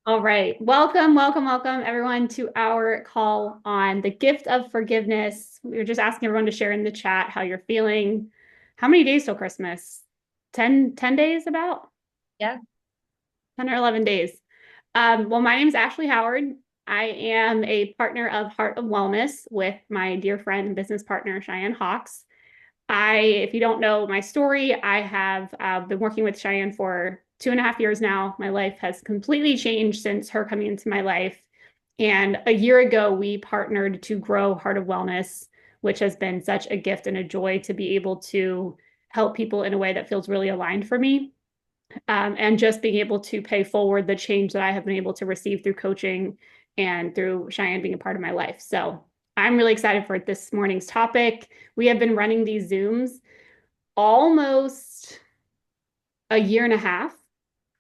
All right. Welcome, welcome, welcome, everyone, to our call on the gift of forgiveness. We were just asking everyone to share in the chat how you're feeling. How many days till Christmas? 10 days about? Yeah. 10 or 11 days. Well, my name is Ashley Howard. I am a partner of Heart of Wellness with my dear friend and business partner, Cheyenne Hawks. If you don't know my story, I have been working with Cheyenne for 2.5 years now. My life has completely changed since her coming into my life. And a year ago, we partnered to grow Heart of Wellness, which has been such a gift and a joy to be able to help people in a way that feels really aligned for me. And just being able to pay forward the change that I have been able to receive through coaching and through Cheyenne being a part of my life. So I'm really excited for this morning's topic. We have been running these Zooms almost a year and a half,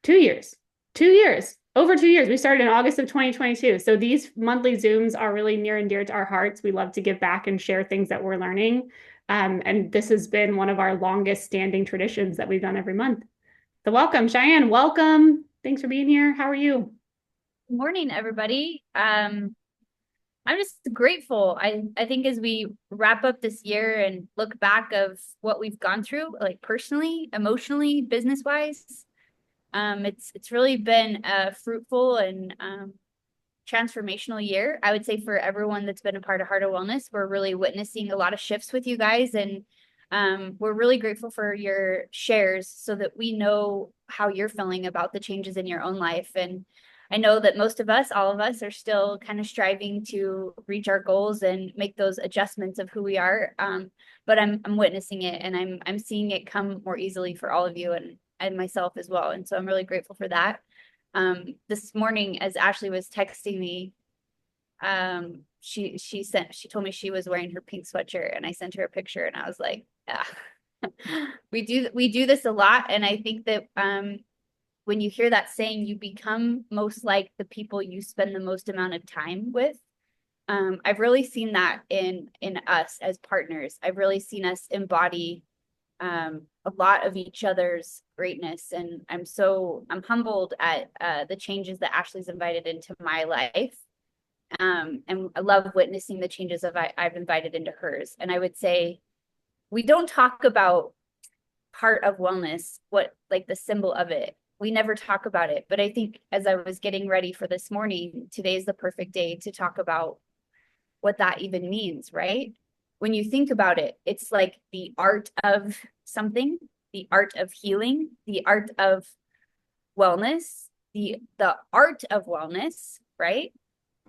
2 years, 2 years, over 2 years. We started in August of 2022. So these monthly Zooms are really near and dear to our hearts. We love to give back and share things that we're learning. And this has been one of our longest standing traditions that we've done every month. So welcome, Cheyenne. Welcome. Thanks for being here. How are you? Good morning, everybody. I'm just grateful. I think as we wrap up this year and look back of what we've gone through, like personally, emotionally, business wise, it's really been a fruitful and transformational year. I would say for everyone that's been a part of Heart of Wellness, we're really witnessing a lot of shifts with you guys, and we're really grateful for your shares so that we know how you're feeling about the changes in your own life. And I know that most of us, all of us, are still kind of striving to reach our goals and make those adjustments of who we are. But I'm witnessing it, and I'm seeing it come more easily for all of you and myself as well. And so I'm really grateful for that. This morning, as Ashley was texting me, she told me she was wearing her pink sweatshirt, and I sent her a picture, and I was like, yeah. We do this a lot, and I think that when you hear that saying, you become most like the people you spend the most amount of time with. I've really seen that in us as partners. I've really seen us embody a lot of each other's greatness, and I'm humbled at the changes that Ashley's invited into my life. And I love witnessing the changes I've invited into hers. And I would say we don't talk about Heart of Wellness, what like the symbol of it. We never talk about it. But I think as I was getting ready for this morning, today is the perfect day to talk about what that even means, right? When you think about it, it's like the art of something, the art of healing, the art of wellness, the art of wellness, right?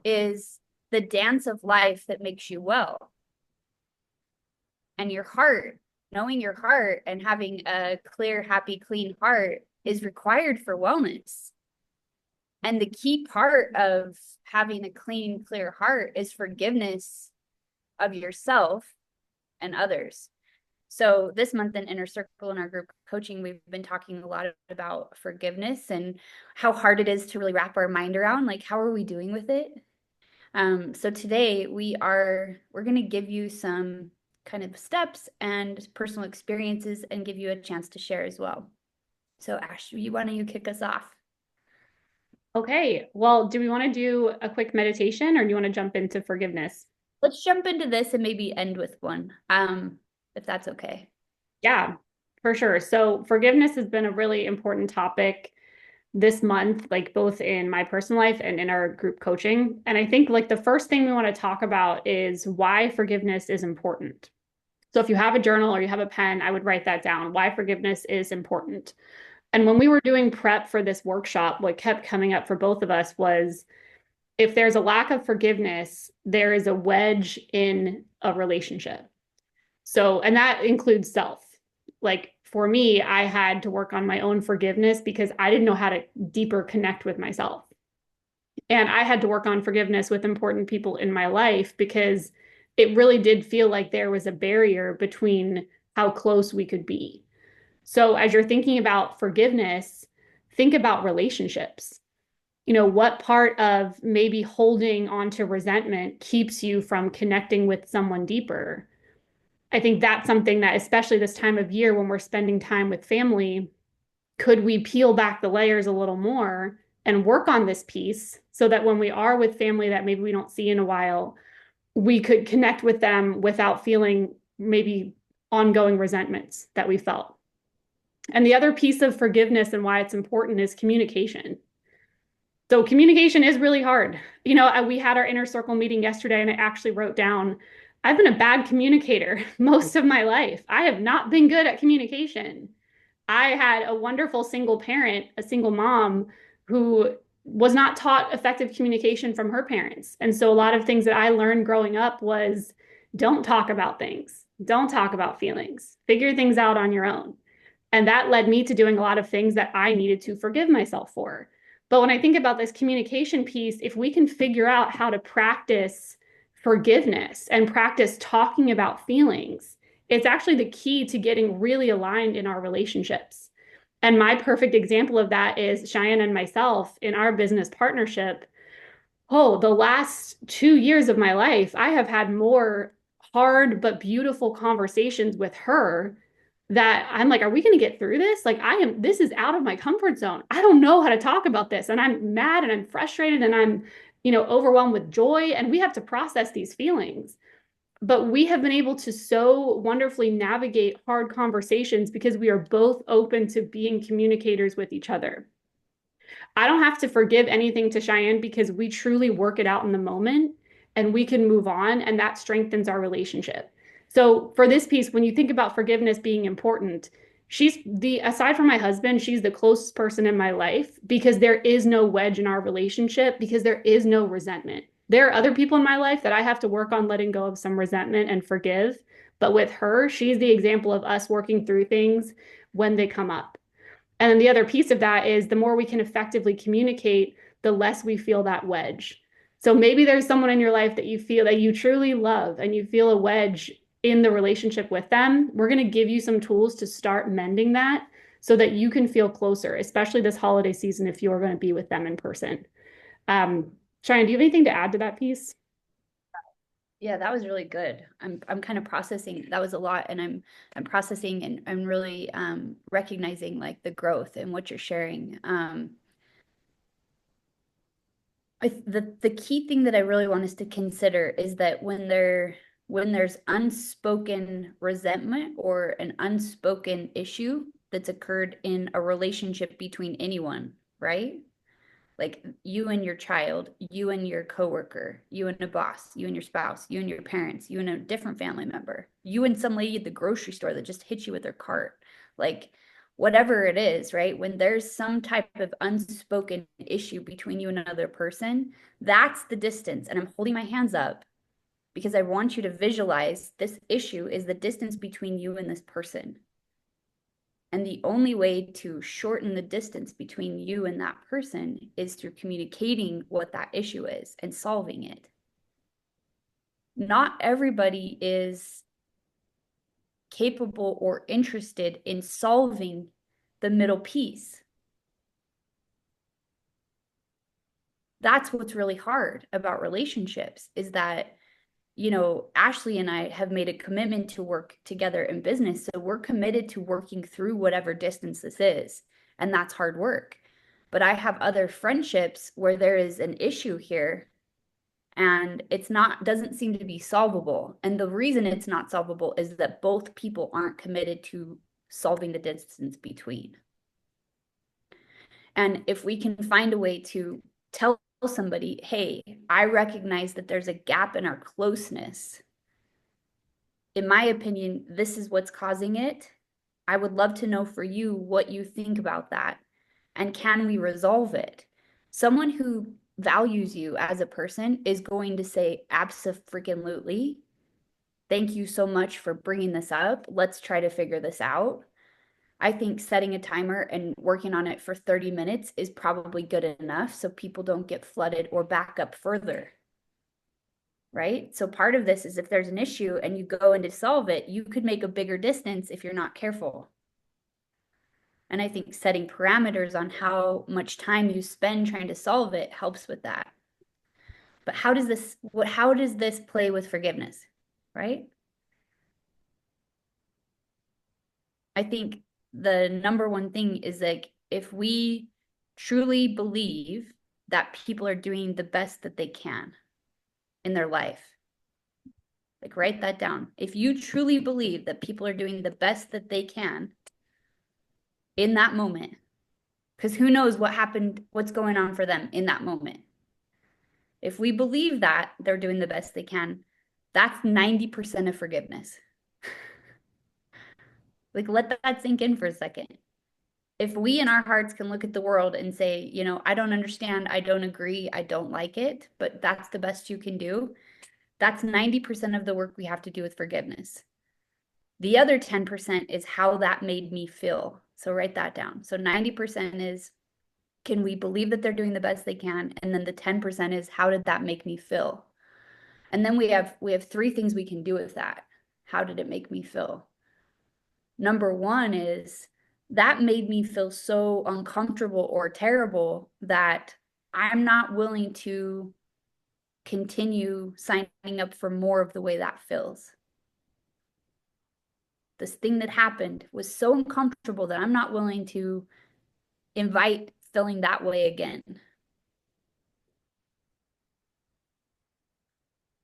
Is the dance of life that makes you well. And your heart, knowing your heart and having a clear, happy, clean heart is required for wellness. And the key part of having a clean, clear heart is forgiveness of yourself and others. So this month in Inner Circle in our group coaching, we've been talking a lot about forgiveness and how hard it is to really wrap our mind around, like how are we doing with it? So today we're going to give you some kind of steps and personal experiences and give you a chance to share as well. So Ash, why don't you kick us off? Okay. Well, do we want to do a quick meditation or do you want to jump into forgiveness? Let's jump into this and maybe end with one, if that's okay. Yeah, for sure. So forgiveness has been a really important topic this month, like both in my personal life and in our group coaching. And I think like the first thing we want to talk about is why forgiveness is important. So if you have a journal or you have a pen, I would write that down, why forgiveness is important. And when we were doing prep for this workshop, what kept coming up for both of us was if there's a lack of forgiveness, there is a wedge in a relationship. So, and that includes self. Like for me, I had to work on my own forgiveness because I didn't know how to deeper connect with myself. And I had to work on forgiveness with important people in my life because it really did feel like there was a barrier between how close we could be. So, as you're thinking about forgiveness, think about relationships. What part of maybe holding on to resentment keeps you from connecting with someone deeper? I think that's something that, especially this time of year when we're spending time with family, could we peel back the layers a little more and work on this piece so that when we are with family that maybe we don't see in a while, we could connect with them without feeling maybe ongoing resentments that we felt. And the other piece of forgiveness and why it's important is communication. So communication is really hard. We had our inner circle meeting yesterday, and I actually wrote down, I've been a bad communicator most of my life. I have not been good at communication. I had a wonderful single parent, a single mom who was not taught effective communication from her parents. And so a lot of things that I learned growing up was don't talk about things, don't talk about feelings, figure things out on your own. And that led me to doing a lot of things that I needed to forgive myself for. But when I think about this communication piece, if we can figure out how to practice forgiveness and practice talking about feelings, it's actually the key to getting really aligned in our relationships. And my perfect example of that is Cheyenne and myself in our business partnership. Oh, the last 2 years of my life, I have had more hard but beautiful conversations with her that I'm like, are we going to get through this? Like, this is out of my comfort zone. I don't know how to talk about this. And I'm mad and I'm frustrated and I'm, overwhelmed with joy. And we have to process these feelings. But we have been able to so wonderfully navigate hard conversations because we are both open to being communicators with each other. I don't have to forgive anything to Cheyenne because we truly work it out in the moment and we can move on, and that strengthens our relationship. So, for this piece, when you think about forgiveness being important, aside from my husband, she's the closest person in my life because there is no wedge in our relationship because there is no resentment. There are other people in my life that I have to work on letting go of some resentment and forgive. But with her, she's the example of us working through things when they come up. And then the other piece of that is the more we can effectively communicate, the less we feel that wedge. So maybe there's someone in your life that you feel that you truly love and you feel a wedge in the relationship with them. We're going to give you some tools to start mending that so that you can feel closer, especially this holiday season if you're going to be with them in person. Cheyenne, do you have anything to add to that piece? Yeah, that was really good. I'm kind of processing. That was a lot, and I'm processing and I'm really recognizing like the growth and what you're sharing. The key thing that I really want us to consider is that when there's unspoken resentment or an unspoken issue that's occurred in a relationship between anyone, right? Like you and your child, you and your coworker, you and a boss, you and your spouse, you and your parents, you and a different family member, you and some lady at the grocery store that just hit you with their cart. Like whatever it is, right? When there's some type of unspoken issue between you and another person, that's the distance. And I'm holding my hands up because I want you to visualize this issue is the distance between you and this person. And the only way to shorten the distance between you and that person is through communicating what that issue is and solving it. Not everybody is capable or interested in solving the middle piece. That's what's really hard about relationships is that, Ashley and I have made a commitment to work together in business. So we're committed to working through whatever distance this is. And that's hard work. But I have other friendships where there is an issue here and doesn't seem to be solvable. And the reason it's not solvable is that both people aren't committed to solving the distance between. And if we can find a way to tell somebody, hey, I recognize that there's a gap in our closeness. In my opinion, this is what's causing it. I would love to know for you what you think about that. And can we resolve it? Someone who values you as a person is going to say, abso-freaking-lutely. Thank you so much for bringing this up. Let's try to figure this out. I think setting a timer and working on it for 30 minutes is probably good enough so people don't get flooded or back up further. Right? So part of this is if there's an issue and you go in to solve it, you could make a bigger distance if you're not careful. And I think setting parameters on how much time you spend trying to solve it helps with that. But how does this play with forgiveness? Right? I think the number one thing is like if we truly believe that people are doing the best that they can in their life, like write that down. If you truly believe that people are doing the best that they can in that moment, because who knows what happened, what's going on for them in that moment. If we believe that they're doing the best they can, that's 90% of forgiveness. Like, let that sink in for a second. If we in our hearts can look at the world and say, you know, I don't understand, I don't agree, I don't like it, but that's the best you can do, that's 90% of the work we have to do with forgiveness. The other 10% is how that made me feel. So write that down. So 90% is, can we believe that they're doing the best they can? And then the 10% is, how did that make me feel? And then we have three things we can do with that. How did it make me feel? Number one is, that made me feel so uncomfortable or terrible that I'm not willing to continue signing up for more of the way that feels. This thing that happened was so uncomfortable that I'm not willing to invite feeling that way again.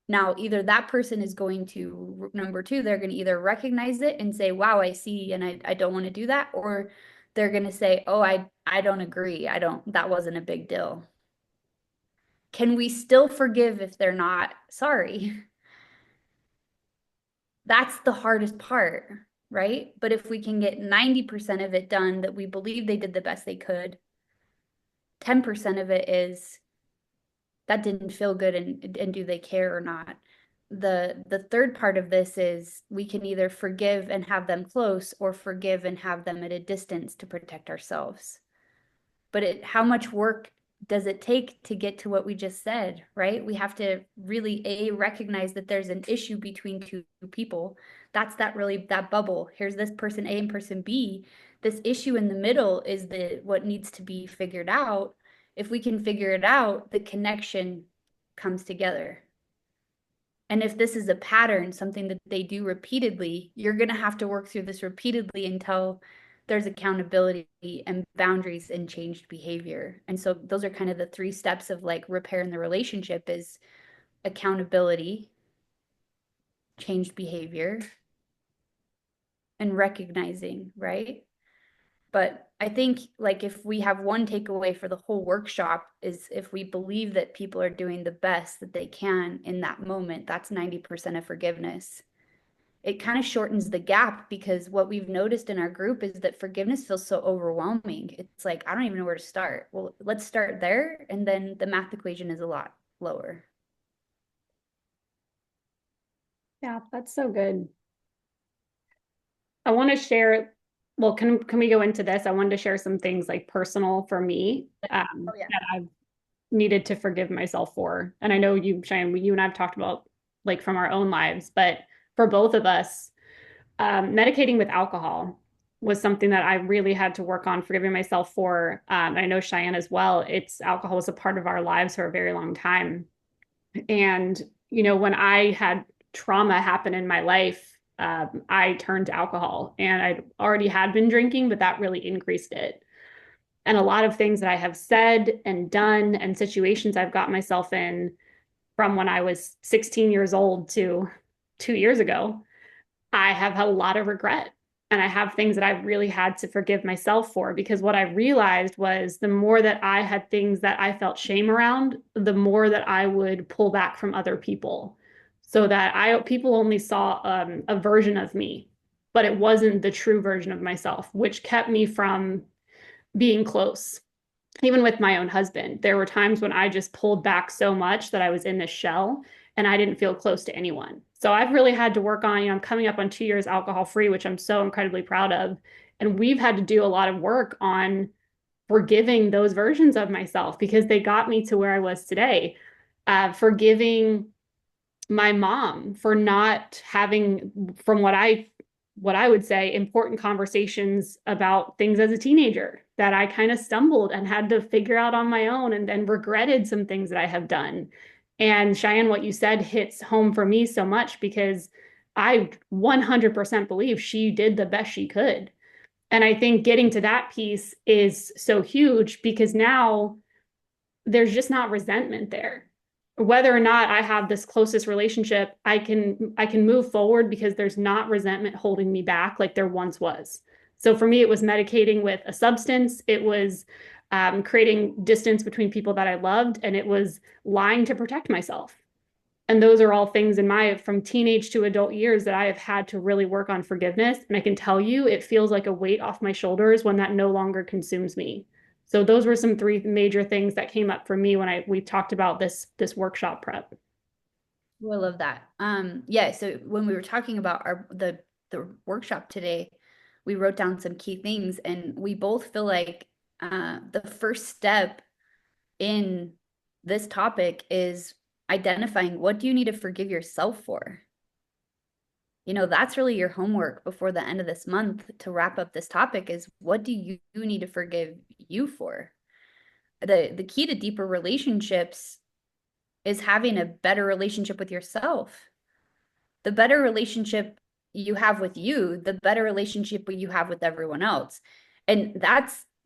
Now, either that person is going to, number two, they're going to either recognize it and say, wow, I see, and I don't want to do that. Or they're going to say, oh, I don't agree. That wasn't a big deal. Can we still forgive if they're not sorry? That's the hardest part, right? But if we can get 90% of it done, that we believe they did the best they could, 10% of it is, that didn't feel good, and do they care or not? The third part of this is, we can either forgive and have them close, or forgive and have them at a distance to protect ourselves. But how much work does it take to get to what we just said, right? We have to really recognize that there's an issue between two people. That's that bubble. Here's this person A and person B. This issue in the middle is what needs to be figured out. If we can figure it out, the connection comes together. And if this is a pattern, something that they do repeatedly, you're going to have to work through this repeatedly until there's accountability and boundaries and changed behavior. And so those are kind of the three steps of like repairing the relationship: is accountability, changed behavior, and recognizing, right? But I think, like, if we have one takeaway for the whole workshop, is if we believe that people are doing the best that they can in that moment, that's 90% of forgiveness. It kind of shortens the gap, because what we've noticed in our group is that forgiveness feels so overwhelming. It's like, I don't even know where to start. Well, let's start there, and then the math equation is a lot lower. Yeah, that's so good. I want to share, well, can we go into this? I wanted to share some things like personal for me, Oh, yeah. that I've needed to forgive myself for. And I know you, Cheyenne, you and I've talked about like from our own lives, but for both of us, medicating with alcohol was something that I really had to work on forgiving myself for. I know Cheyenne as well. Alcohol was a part of our lives for a very long time. And, you know, when I had trauma happen in my life, I turned to alcohol, and I already had been drinking, but that really increased it. And a lot of things that I have said and done and situations I've got myself in from when I was 16 years old to 2 years ago, I have had a lot of regret. And I have things that I really had to forgive myself for, because what I realized was, the more that I had things that I felt shame around, the more that I would pull back from other people, so that people only saw a version of me, but it wasn't the true version of myself, which kept me from being close. Even with my own husband, there were times when I just pulled back so much that I was in this shell and I didn't feel close to anyone. So I've really had to work on, I'm coming up on 2 years alcohol free, which I'm so incredibly proud of. And we've had to do a lot of work on forgiving those versions of myself, because they got me to where I was today. Forgiving my mom for not having, from what I would say, important conversations about things as a teenager that I kind of stumbled and had to figure out on my own, and then regretted some things that I have done. And Cheyenne, what you said hits home for me so much, because I 100% believe she did the best she could. And I think getting to that piece is so huge because now there's just not resentment there. Whether or not I have this closest relationship, I can move forward because there's not resentment holding me back like there once was. So for me, it was medicating with a substance. It was creating distance between people that I loved, and it was lying to protect myself. And those are all things in my from teenage to adult years that I have had to really work on forgiveness. And I can tell you, it feels like a weight off my shoulders when that no longer consumes me. So those were some three major things that came up for me when we talked about this workshop prep. Oh, I love that. Yeah, so when we were talking about the workshop today, we wrote down some key things, and we both feel like the first step in this topic is identifying what do you need to forgive yourself for. You know, that's really your homework before the end of this month to wrap up this topic is what do you need to forgive you for? The key to deeper relationships is having a better relationship with yourself. The better relationship you have with you, the better relationship you have with everyone else. And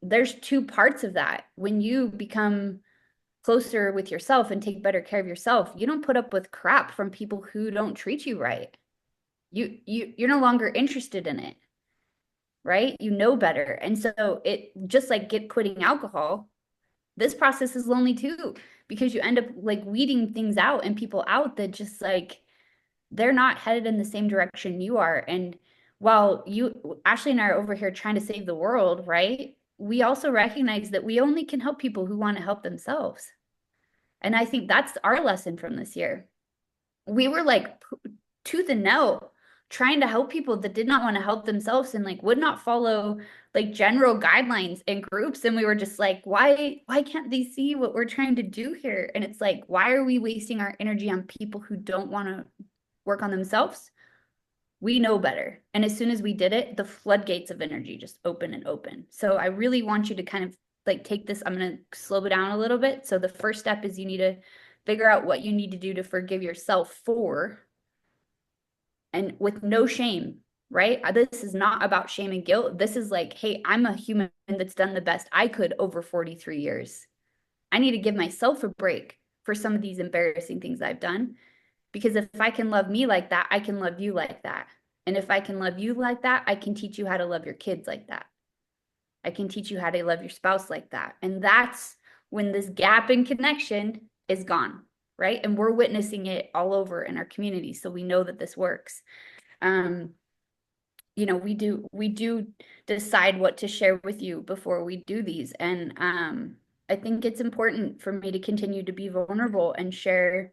there's two parts of that. When you become closer with yourself and take better care of yourself, you don't put up with crap from people who don't treat you right. You're no longer interested in it, right? You know better. And so it just like quitting alcohol, this process is lonely too, because you end up like weeding things out and people out that just like they're not headed in the same direction you are. And while Ashley and I are over here trying to save the world, right? We also recognize that we only can help people who want to help themselves. And I think that's our lesson from this year. We were like tooth and nail trying to help people that did not want to help themselves and like would not follow like general guidelines and groups. And we were just like, why can't they see what we're trying to do here? And it's like, why are we wasting our energy on people who don't want to work on themselves? We know better. And as soon as we did it, the floodgates of energy just open and open. So I really want you to kind of like take this, I'm going to slow it down a little bit. So the first step is you need to figure out what you need to do to forgive yourself for, and with no shame, right? This is not about shame and guilt. This is like, hey, I'm a human that's done the best I could over 43 years. I need to give myself a break for some of these embarrassing things I've done. Because if I can love me like that, I can love you like that. And if I can love you like that, I can teach you how to love your kids like that. I can teach you how to love your spouse like that. And that's when this gap in connection is gone, right? And we're witnessing it all over in our community. So we know that this works. Um, you know, we do decide what to share with you before we do these. And I think it's important for me to continue to be vulnerable and share,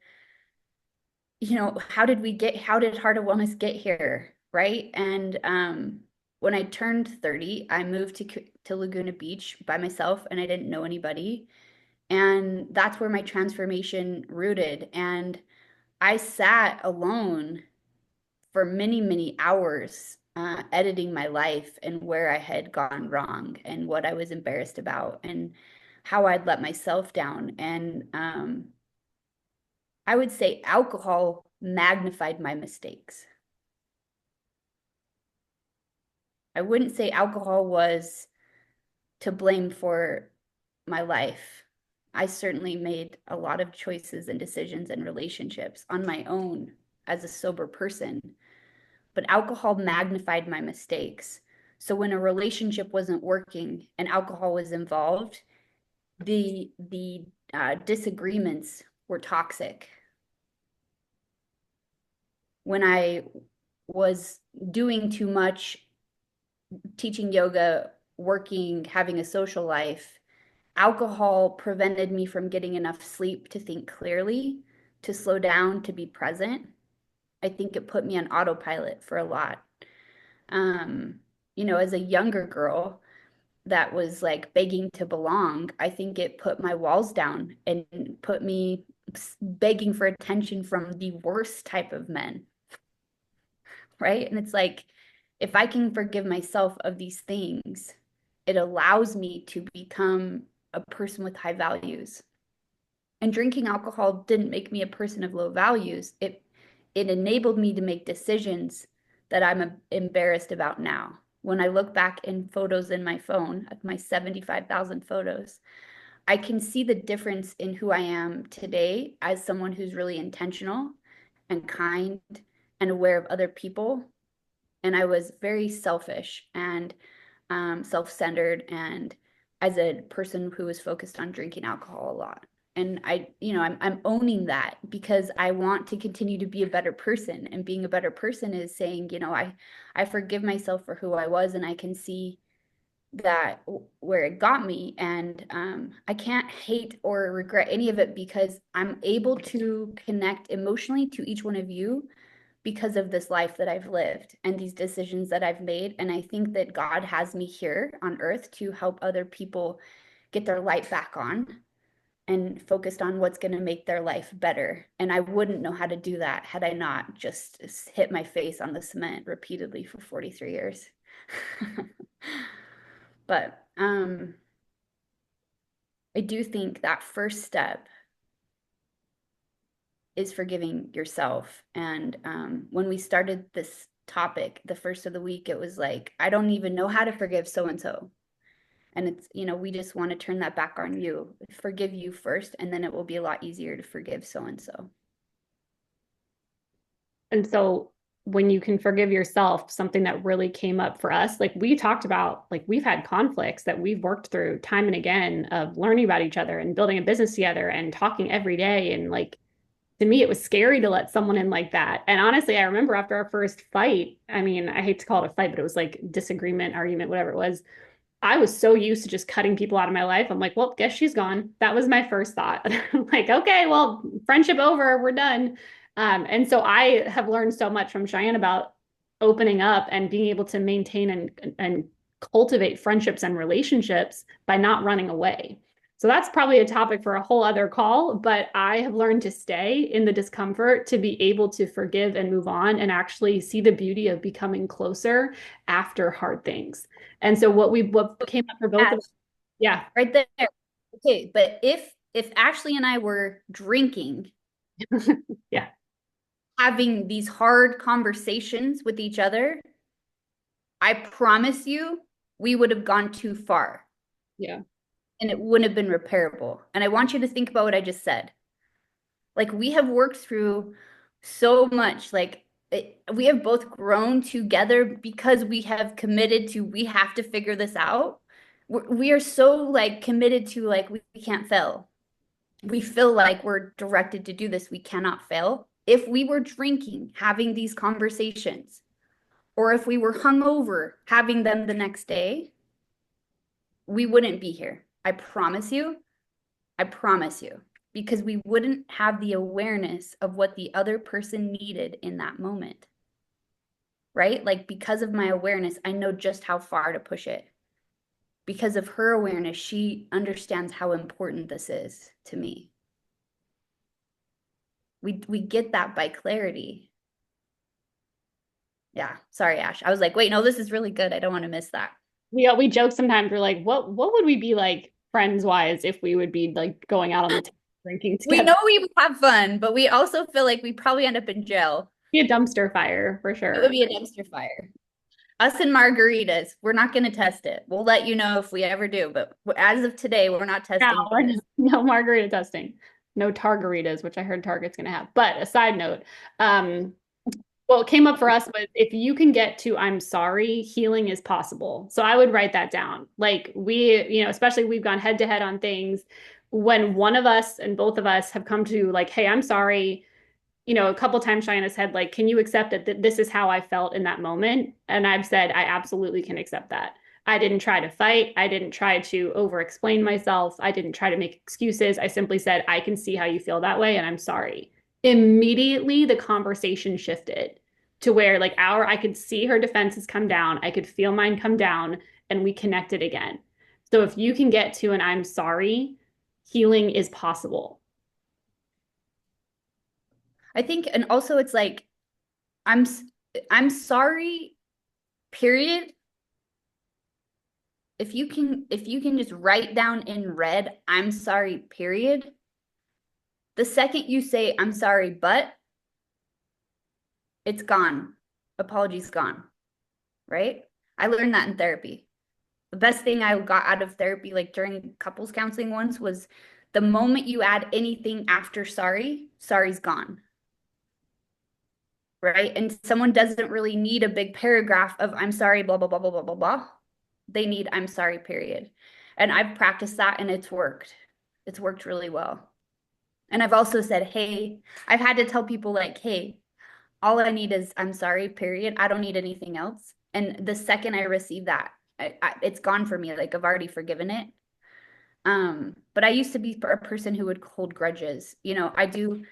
you know, how did Heart of Wellness get here, right? And when I turned 30, I moved to Laguna Beach by myself and I didn't know anybody. And that's where my transformation rooted. And I sat alone for many, many hours editing my life and where I had gone wrong and what I was embarrassed about and how I'd let myself down. And I would say alcohol magnified my mistakes. I wouldn't say alcohol was to blame for my life. I certainly made a lot of choices and decisions and relationships on my own as a sober person, but alcohol magnified my mistakes. So when a relationship wasn't working and alcohol was involved, the disagreements were toxic. When I was doing too much, teaching yoga, working, having a social life, alcohol prevented me from getting enough sleep to think clearly, to slow down, to be present. I think it put me on autopilot for a lot. You know, as a younger girl that was like begging to belong, I think it put my walls down and put me begging for attention from the worst type of men, right? And it's like, if I can forgive myself of these things, it allows me to become a person with high values. And drinking alcohol didn't make me a person of low values. It enabled me to make decisions that I'm embarrassed about now. when I look back in photos in my phone, of my 75,000 photos, I can see the difference in who I am today as someone who's really intentional and kind and aware of other people. And I was very selfish and self-centered, and as a person who was focused on drinking alcohol a lot. And I'm owning that because I want to continue to be a better person. And being a better person is saying, I forgive myself for who I was, and I can see that where it got me. And I can't hate or regret any of it because I'm able to connect emotionally to each one of you because of this life that I've lived and these decisions that I've made. And I think that God has me here on earth to help other people get their light back on and focused on what's going to make their life better. And I wouldn't know how to do that had I not just hit my face on the cement repeatedly for 43 years. But I do think that first step is forgiving yourself. And when we started this topic, the first of the week, it was like, I don't even know how to forgive so and so. And it's, we just want to turn that back on you. Forgive you first, and then it will be a lot easier to forgive so and so. And so when you can forgive yourself, something that really came up for us, like we talked about, like we've had conflicts that we've worked through time and again of learning about each other and building a business together and talking every day. And like, to me, it was scary to let someone in like that. And honestly, I remember after our first fight, I mean, I hate to call it a fight, but it was like disagreement, argument, whatever it was. I was so used to just cutting people out of my life. I'm like, well, guess she's gone. That was my first thought. I'm like, okay, well, friendship over, we're done. And so I have learned so much from Cheyenne about opening up and being able to maintain and cultivate friendships and relationships by not running away. So that's probably a topic for a whole other call, but I have learned to stay in the discomfort to be able to forgive and move on and actually see the beauty of becoming closer after hard things. And so what came up for both of us, yeah. Right there. Okay, but if Ashley and I were drinking, Yeah. having these hard conversations with each other, I promise you, we would have gone too far. Yeah. And it wouldn't have been repairable. And I want you to think about what I just said. Like, we have worked through so much. Like, we have both grown together because we have committed to, we have to figure this out. We are so like committed to like, we can't fail. We feel like we're directed to do this. We cannot fail. If we were drinking, having these conversations, or if we were hungover, having them the next day, we wouldn't be here. I promise you. I promise you. Because we wouldn't have the awareness of what the other person needed in that moment. Right? Like, because of my awareness, I know just how far to push it. Because of her awareness, she understands how important this is to me. We get that by clarity. Yeah. Sorry, Ash. I was like, wait, no, this is really good. I don't want to miss that. We joke sometimes. We're like, what would we be like friends wise if we would be like going out on the table drinking We together? know we would have fun, but we also feel like we probably end up in jail. Be a dumpster fire for It would sure. be a dumpster fire. Us and margaritas, we're not going to test it. We'll let you know if we ever do, but as of today, we're not Yeah, testing we're this. no margarita testing, no Targaritas, which I heard Target's going to have. But a side note, what came up for us was if you can get to I'm sorry, healing is possible. So I would write that down. Like especially we've gone head to head on things when one of us and both of us have come to like, hey, I'm sorry. A couple times Cheyenne has said, like, can you accept that this is how I felt in that moment? And I've said, I absolutely can accept that. I didn't try to fight. I didn't try to over explain myself. I didn't try to make excuses. I simply said, I can see how you feel that way, and I'm sorry. Immediately, the conversation shifted to where, like, I could see her defenses come down. I could feel mine come down, and we connected again. So if you can get to an I'm sorry, healing is possible. I think, and also it's like, I'm I'm sorry, period. If you can just write down in red, I'm sorry, period. The second you say I'm sorry, but it's gone. Apology's gone. Right? I learned that in therapy. The best thing I got out of therapy, like during couples counseling once, was the moment you add anything after sorry, sorry's gone. Right? And someone doesn't really need a big paragraph of I'm sorry, blah, blah, blah, blah, blah, blah, blah. They need I'm sorry, period. And I've practiced that and it's worked. It's worked really well. And I've also said, hey, I've had to tell people like, hey, all I need is I'm sorry, period. I don't need anything else. And the second I receive that, it's gone for me. Like I've already forgiven it. But I used to be a person who would hold grudges. You know, I do.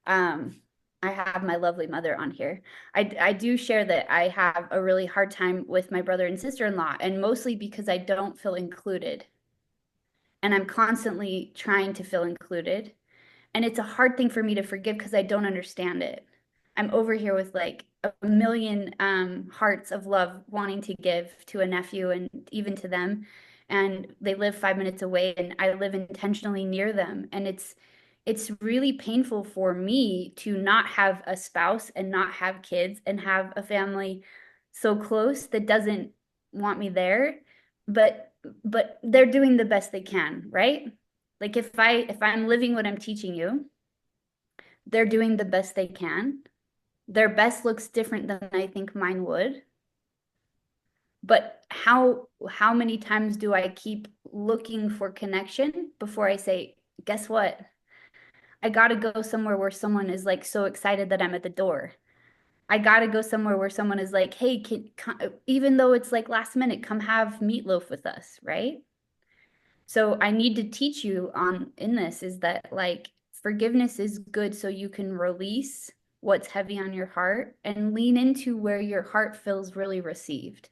I have my lovely mother on here. I do share that I have a really hard time with my brother and sister-in-law, and mostly because I don't feel included. And I'm constantly trying to feel included. And it's a hard thing for me to forgive because I don't understand it. I'm over here with like a million hearts of love wanting to give to a nephew and even to them. And they live 5 minutes away and I live intentionally near them. And it's really painful for me to not have a spouse and not have kids and have a family so close that doesn't want me there. But they're doing the best they can, right? Like if I'm living what I'm teaching you, they're doing the best they can. Their best looks different than I think mine would. But how many times do I keep looking for connection before I say, guess what? I gotta go somewhere where someone is like so excited that I'm at the door. I gotta go somewhere where someone is like, hey, even though it's like last minute, come have meatloaf with us, right? So I need to teach you on in this is that like forgiveness is good so you can release what's heavy on your heart and lean into where your heart feels really received.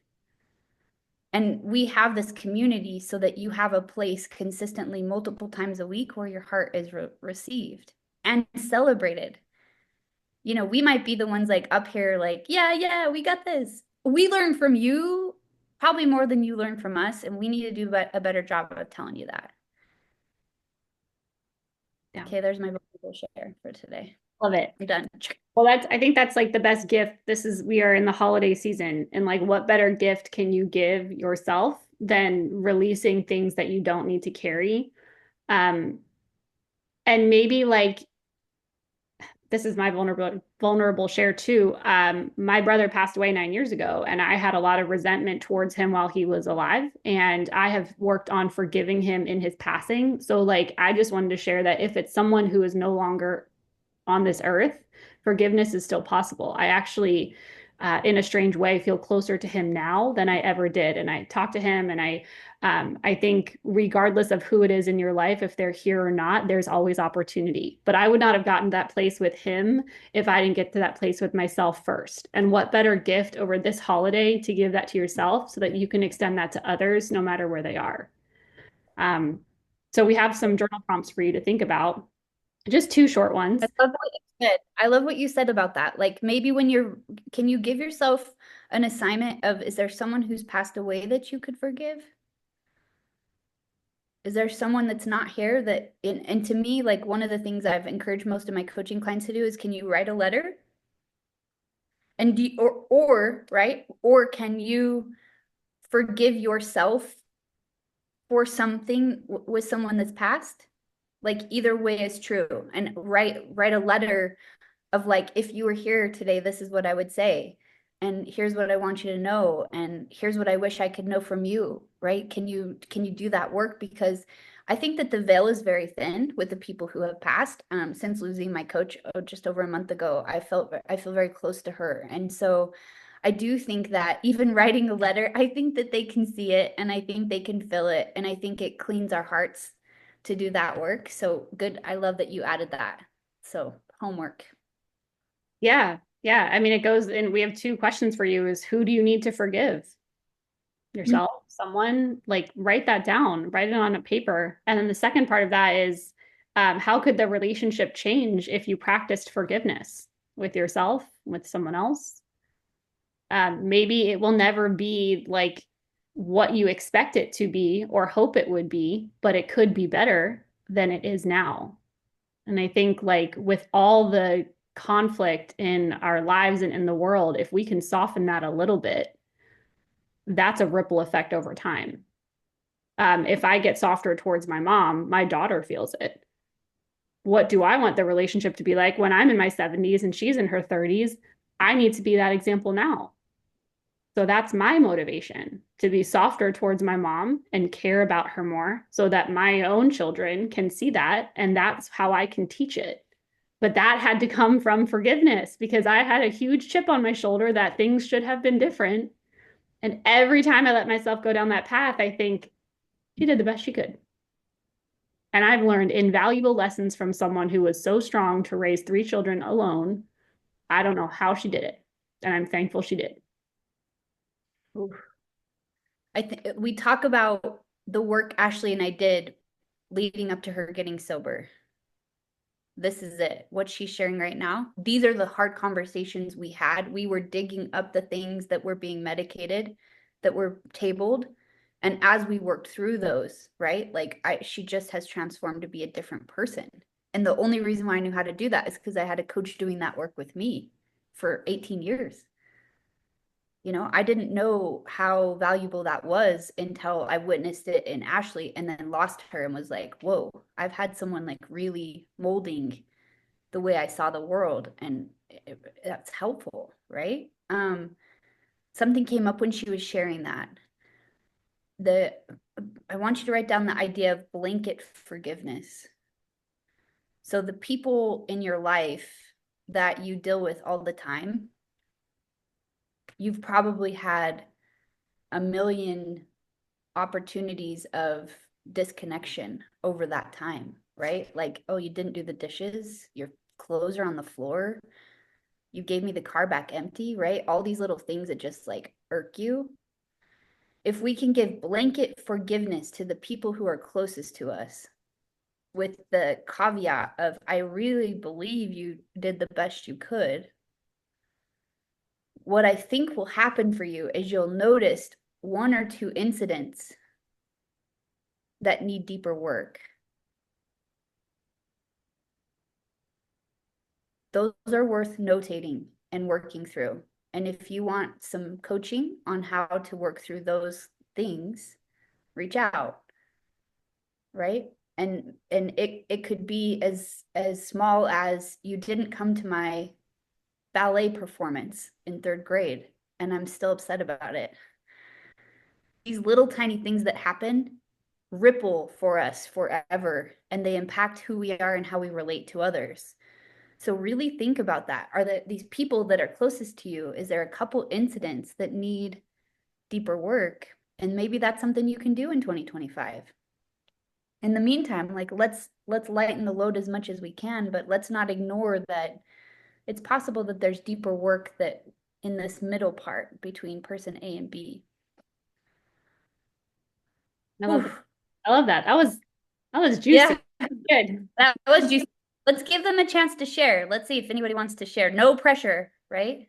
And we have this community so that you have a place consistently multiple times a week where your heart is received and celebrated. You know, we might be the ones like up here, like, yeah, yeah, we got this. We learn from you probably more than you learn from us. And we need to do a better job of telling you that. Yeah. Okay, there's my vulnerable share for today. Love it. I'm done. Well, I think that's like the best gift. We are in the holiday season, and like, what better gift can you give yourself than releasing things that you don't need to carry? Um, and maybe like, this is my vulnerable share too. My brother passed away 9 years ago, and I had a lot of resentment towards him while he was alive. And I have worked on forgiving him in his passing. So, like, I just wanted to share that if it's someone who is no longer on this earth, forgiveness is still possible. I actually, in a strange way, feel closer to him now than I ever did. And I talk to him, and I think regardless of who it is in your life, if they're here or not, there's always opportunity. But I would not have gotten to that place with him if I didn't get to that place with myself first. And what better gift over this holiday to give that to yourself so that you can extend that to others, no matter where they are. Um, so we have some journal prompts for you to think about. Just two short ones. I love what you said. I love what you said about that. Like maybe can you give yourself an assignment of, is there someone who's passed away that you could forgive? Is there someone that's not here and to me, like one of the things I've encouraged most of my coaching clients to do is, can you write a letter? And right? Or can you forgive yourself for something with someone that's passed? Like either way is true. And write a letter of like, if you were here today, this is what I would say. And here's what I want you to know. And here's what I wish I could know from you, right? Can you do that work? Because I think that the veil is very thin with the people who have passed. Since losing my coach just over a month ago, I feel very close to her. And so I do think that even writing a letter, I think that they can see it and I think they can feel it. And I think it cleans our hearts to do that work. So good. I love that you added that. So homework. Yeah. Yeah. I mean, it goes and we have two questions for you is who do you need to forgive? Yourself, someone, like write that down, write it on a paper. And then the second part of that is how could the relationship change if you practiced forgiveness with yourself, with someone else? Maybe it will never be like what you expect it to be or hope it would be, but it could be better than it is now. And I think like with all the conflict in our lives and in the world, if we can soften that a little bit, that's a ripple effect over time. If I get softer towards my mom, my daughter feels it. What do I want the relationship to be like when I'm in my 70s and she's in her 30s? I need to be that example now. So that's my motivation, to be softer towards my mom and care about her more so that my own children can see that. And that's how I can teach it. But that had to come from forgiveness because I had a huge chip on my shoulder that things should have been different. And every time I let myself go down that path, I think she did the best she could. And I've learned invaluable lessons from someone who was so strong to raise three children alone. I don't know how she did it. And I'm thankful she did. Oof. I think we talk about the work Ashley and I did leading up to her getting sober. This is it. What she's sharing right now. These are the hard conversations we had. We were digging up the things that were being medicated, that were tabled. And as we worked through those, right? Like she just has transformed to be a different person. And the only reason why I knew how to do that is because I had a coach doing that work with me for 18 years. I didn't know how valuable that was until I witnessed it in Ashley and then lost her and was like, whoa, I've had someone like really molding the way I saw the world. And that's helpful, right? Something came up when she was sharing that. I want you to write down the idea of blanket forgiveness. So the people in your life that you deal with all the time, you've probably had a million opportunities of disconnection over that time, right? Like, oh, you didn't do the dishes, your clothes are on the floor, you gave me the car back empty, right? All these little things that just like irk you. If we can give blanket forgiveness to the people who are closest to us with the caveat of, I really believe you did the best you could, what I think will happen for you is you'll notice one or two incidents that need deeper work. Those are worth notating and working through. And if you want some coaching on how to work through those things, reach out, right? And it could be as small as you didn't come to my ballet performance in third grade and I'm still upset about it. These little tiny things that happen ripple for us forever, and they impact who we are and how we relate to others. So really think about that. Are these people that are closest to you, is there a couple incidents that need deeper work? And maybe that's something you can do in 2025. In the meantime, like let's lighten the load as much as we can, but let's not ignore that it's possible that there's deeper work that in this middle part between person A and B. I love that. I love that. That was juicy. Yeah, Good. that was juicy. Let's give them a chance to share. Let's see if anybody wants to share. No pressure, right?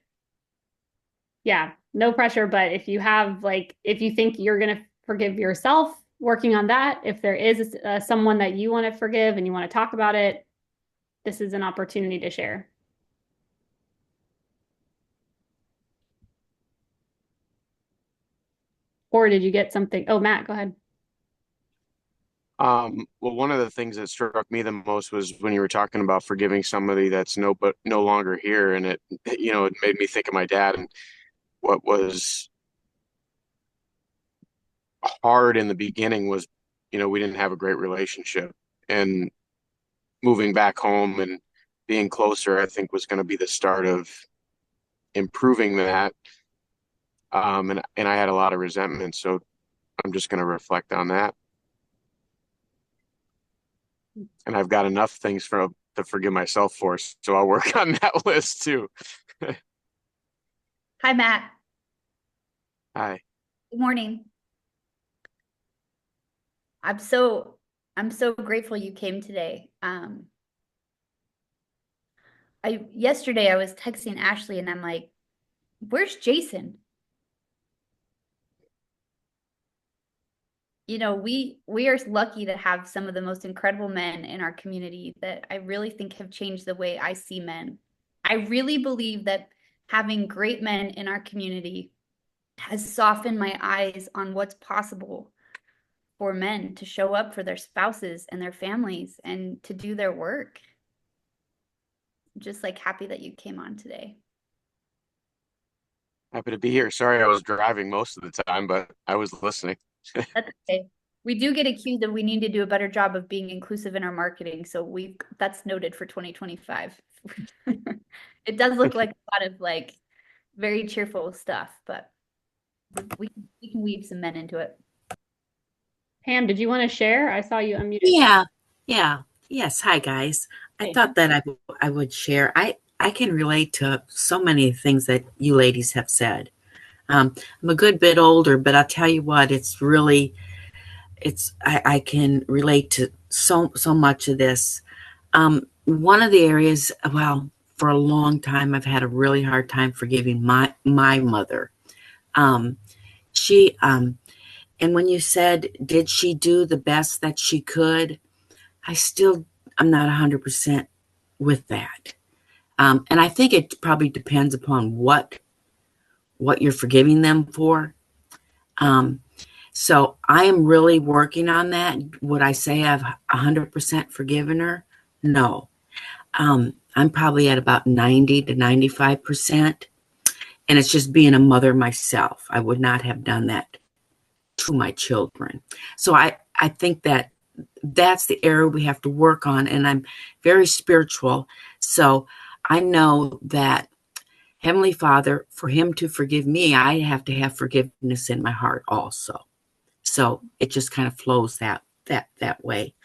Yeah, no pressure, but if you have if you think you're going to forgive yourself, working on that, if there is someone that you want to forgive and you want to talk about it, this is an opportunity to share. Or did you get something? Oh, Matt, go ahead. Well, one of the things that struck me the most was when you were talking about forgiving somebody that's no longer here, and it made me think of my dad and what was hard in the beginning was, we didn't have a great relationship, and moving back home and being closer, I think was going to be the start of improving that. And I had a lot of resentment, so I'm just going to reflect on that. And I've got enough things to forgive myself for, so I'll work on that list too. Hi, Matt. Hi. Good morning. I'm so grateful you came today. Yesterday I was texting Ashley and I'm like, where's Jason? We are lucky to have some of the most incredible men in our community that I really think have changed the way I see men. I really believe that having great men in our community has softened my eyes on what's possible for men to show up for their spouses and their families and to do their work. I'm just like happy that you came on today. Happy to be here. Sorry, I was driving most of the time, but I was listening. That's okay. We do get accused of we need to do a better job of being inclusive in our marketing, so that's noted for 2025. It does look like a lot of like very cheerful stuff, but we can weave some men into it. Pam, did you want to share? I saw you unmuted. Yeah, yeah. Yes. Hi, guys. I Hey. thought that I would share. I can relate to so many things that you ladies have said. I'm a good bit older, but I'll tell you what, I can relate to so much of this. One of the areas, well, for a long time, I've had a really hard time forgiving my mother. Um, she and when you said, did she do the best that she could? I'm not 100% with that. And I think it probably depends upon what you're forgiving them for. Um, so I am really working on that. Would I say I've 100% forgiven her? No. I'm probably at about 90 to 95%. And it's just being a mother myself. I would not have done that to my children. So I think that that's the area we have to work on. And I'm very spiritual. So I know that Heavenly Father, for him to forgive me, I have to have forgiveness in my heart also. So it just kind of flows that way.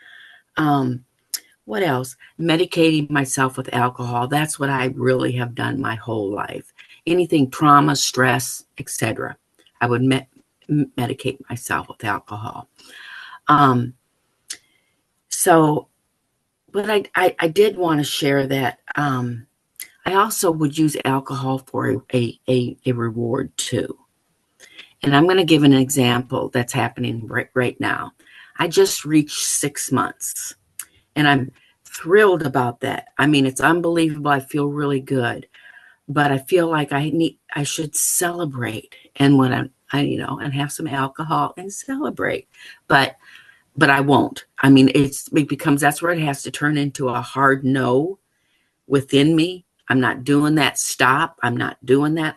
What else? Medicating myself with alcohol. That's what I really have done my whole life. Anything trauma, stress, etc. I would medicate myself with alcohol. So, but I did want to share that I also would use alcohol for a reward too. And I'm going to give an example that's happening right now. I just reached 6 months and I'm thrilled about that. I mean, it's unbelievable. I feel really good, but I feel like I should celebrate and when and have some alcohol and celebrate, but I won't. I mean, it becomes, that's where it has to turn into a hard no within me. I'm not doing that. Stop. I'm not doing that.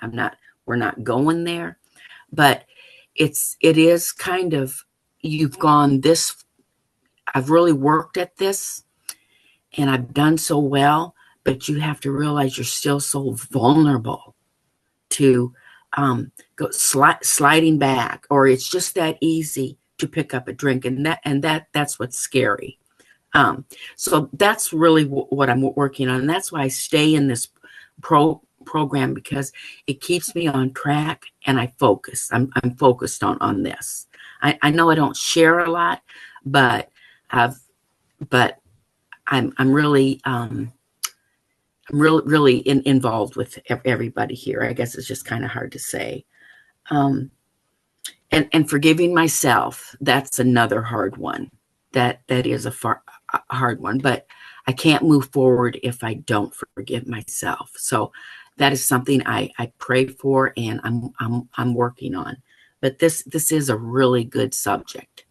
We're not going there. But it is kind of, you've gone this, I've really worked at this and I've done so well, but you have to realize you're still so vulnerable to go sliding back, or it's just that easy to pick up a drink. And that's what's scary. So that's really what I'm working on. And that's why I stay in this program, because it keeps me on track and I focus. I'm focused on this. I know I don't share a lot, but I'm really really involved with everybody here. I guess it's just kind of hard to say. And forgiving myself, that's another hard one. That is a hard one, but I can't move forward if I don't forgive myself. So that is something I pray for and I'm working on. But this is a really good subject.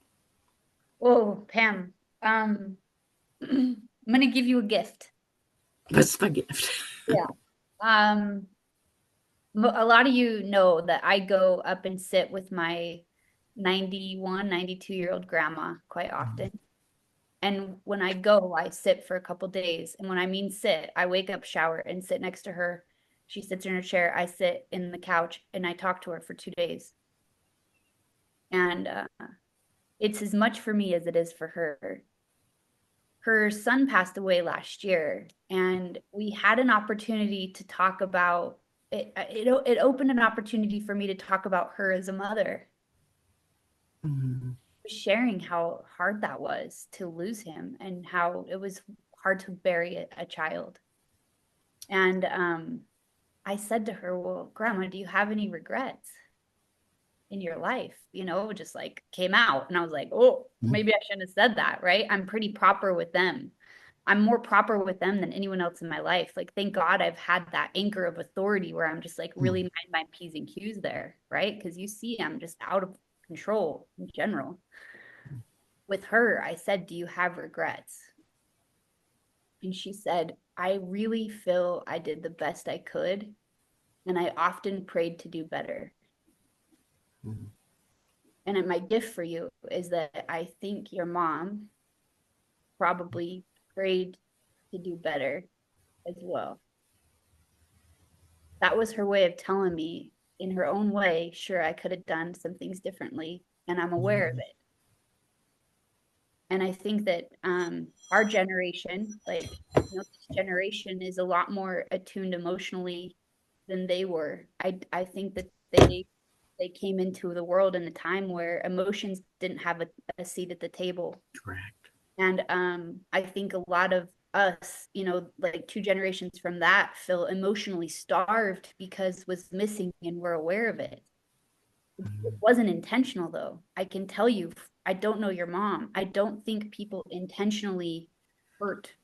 Whoa, Pam. I'm gonna give you a gift. What's my gift? Yeah. A lot of you know that I go up and sit with my 91, 92-year-old grandma quite often. And when I go, I sit for a couple days. And when I mean sit, I wake up, shower, and sit next to her. She sits in her chair. I sit in the couch and I talk to her for 2 days. And it's as much for me as it is for her. Her son passed away last year, and we had an opportunity to talk about it. It opened an opportunity for me to talk about her as a mother. Mm-hmm. Sharing how hard that was to lose him and how it was hard to bury a child. And I said to her, well, Grandma, do you have any regrets in your life? Just like came out. And I was like, oh, maybe I shouldn't have said that, right? I'm pretty proper with them. I'm more proper with them than anyone else in my life. Like, thank God I've had that anchor of authority where I'm just like really mind my P's and Q's there, right? Because you see, I'm just out of control in general. With her, I said, "Do you have regrets?" And she said, "I really feel I did the best I could, and I often prayed to do better." Mhm. And my gift for you is that I think your mom probably prayed to do better as well. That was her way of telling me in her own way, sure, I could have done some things differently, and I'm aware of it. And I think that our generation, like, this generation is a lot more attuned emotionally than they were. I think that they came into the world in a time where emotions didn't have a seat at the table. Correct. And I think a lot of us, like 2 generations from that, feel emotionally starved because was missing and we're aware of it. It wasn't intentional though. I can tell you, I don't know your mom. I don't think people intentionally hurt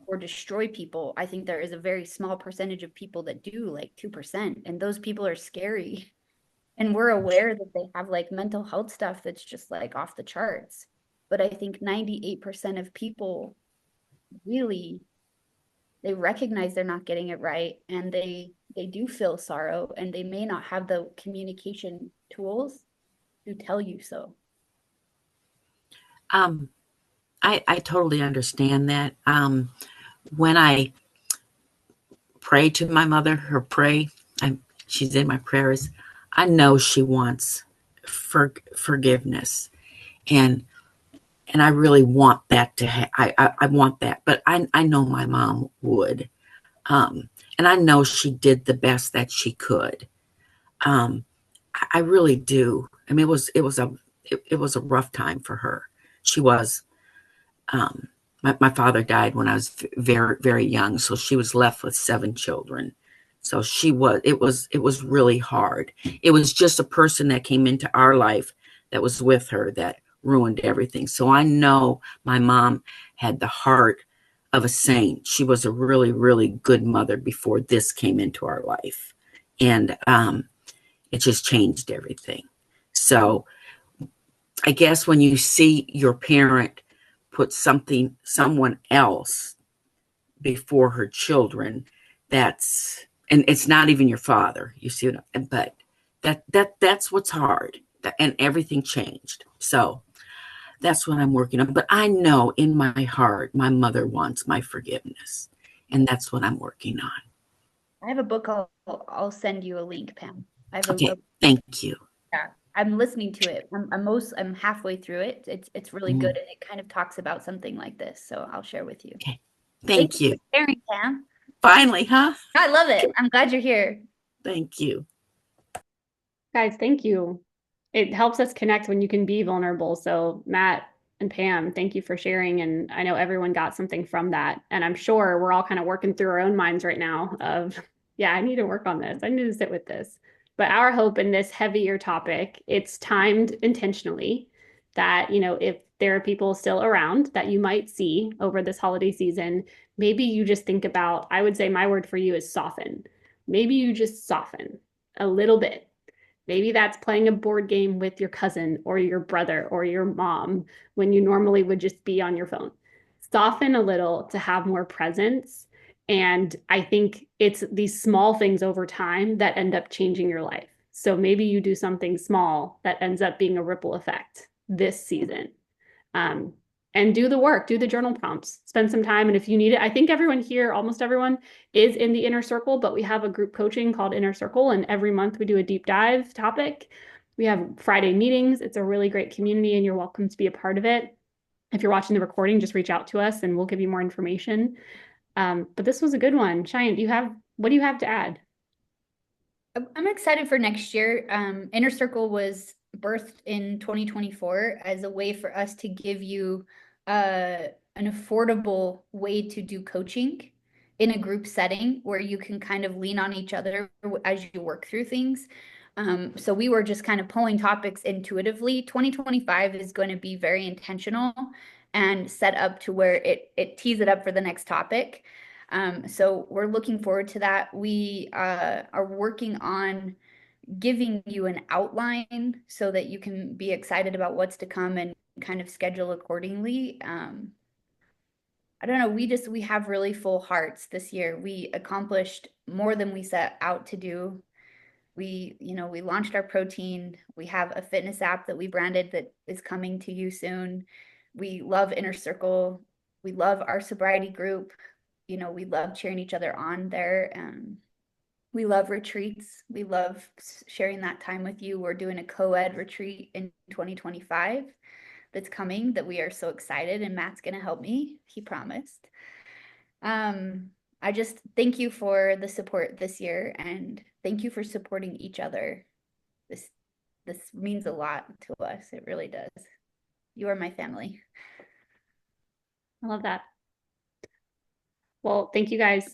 or destroy people. I think there is a very small percentage of people that do, like 2%, and those people are scary. And we're aware that they have like mental health stuff that's just like off the charts. But I think 98% of people really, they recognize they're not getting it right, and they do feel sorrow, and they may not have the communication tools to tell you so. Um, I totally understand that. When I pray to my mother, she's in my prayers. I know she wants forgiveness, and I really want that to I want that, but I know my mom would, and I know she did the best that she could. Um, I really do. I mean, it was a rough time for her. She was. My father died when I was very, very young, so she was left with 7 children. So it was really hard. It was just a person that came into our life that was with her that ruined everything. So I know my mom had the heart of a saint. She was a really, really good mother before this came into our life. And it just changed everything. So I guess when you see your parent put someone else before her children, and it's not even your father, you see but that's what's hard, and everything changed. So that's what I'm working on. But I know in my heart my mother wants my forgiveness, and that's what I'm working on. I have a book. I'll send you a link, Pam. I have Okay, thank you. yeah, I'm listening to it. I'm halfway through it. It's really good, and it kind of talks about something like this. So I'll share with you. Okay, thank you. For sharing, Pam. Finally, huh? I love it. I'm glad you're here. Thank you. Guys, thank you. It helps us connect when you can be vulnerable. So Matt and Pam, thank you for sharing. And I know everyone got something from that. And I'm sure we're all kind of working through our own minds right now of, yeah, I need to work on this. I need to sit with this. But our hope in this heavier topic, it's timed intentionally that, if there are people still around that you might see over this holiday season, maybe you just think about, I would say my word for you is soften. Maybe you just soften a little bit. Maybe that's playing a board game with your cousin or your brother or your mom when you normally would just be on your phone. Soften a little to have more presence. And I think it's these small things over time that end up changing your life. So maybe you do something small that ends up being a ripple effect this season. And do the work, do the journal prompts, spend some time. And if you need it, I think everyone here, almost everyone, is in the Inner Circle, but we have a group coaching called Inner Circle. And every month we do a deep dive topic. We have Friday meetings. It's a really great community, and you're welcome to be a part of it. If you're watching the recording, just reach out to us and we'll give you more information. But this was a good one. Cheyenne, what do you have to add? I'm excited for next year. Inner Circle was birthed in 2024 as a way for us to give you an affordable way to do coaching in a group setting where you can kind of lean on each other as you work through things. So we were just kind of pulling topics intuitively. 2025 is going to be very intentional, and set up to where it tees it up for the next topic. So we're looking forward to that. We are working on giving you an outline so that you can be excited about what's to come and kind of schedule accordingly. I don't know, we have really full hearts this year. We accomplished more than we set out to do. We launched our protein. We have a fitness app that we branded that is coming to you soon. We love Inner Circle. We love our sobriety group. We love cheering each other on there. We love retreats. We love sharing that time with you. We're doing a co-ed retreat in 2025 that's coming that we are so excited, and Matt's going to help me. He promised. I just thank you for the support this year, and thank you for supporting each other. This means a lot to us. It really does. You are my family. I love that. Well, thank you guys